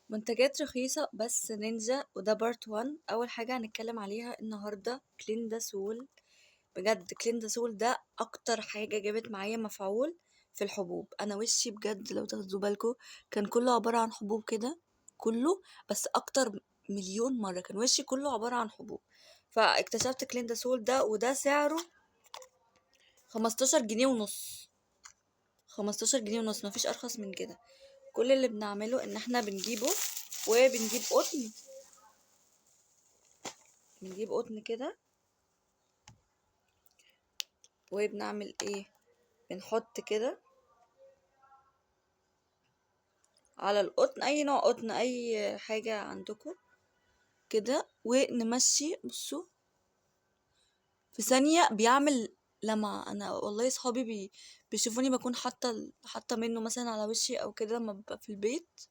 منتجات رخيصة بس نينجا، وده بارت 1. أول حاجة هنتكلم عليها النهاردة كلينداسول. بجد كلينداسول ده أكتر حاجة جابت معايا مفعول في الحبوب. أنا وشي بجد لو تاخدوا بالكم كان كله عبارة عن حبوب كده، كله. بس أكتر مليون مرة كان وشي كله عبارة عن حبوب. فاكتشفت كلينداسول ده، وده سعره 15 جنيه ونص. 15 جنيه ونص، مفيش أرخص من كده. كل اللي بنعمله إن احنا بنجيبه وبنجيب قطن. بنجيب قطن كده وبنعمل ايه، بنحط كده على القطن، اي نوع قطن، اي حاجة عندكم كده، ونمشي. بصوا في ثانية بيعمل لمعة. انا والله صحابي بيشوفوني بكون حاطة منه مثلا على وشي او كده لما ببقى في البيت.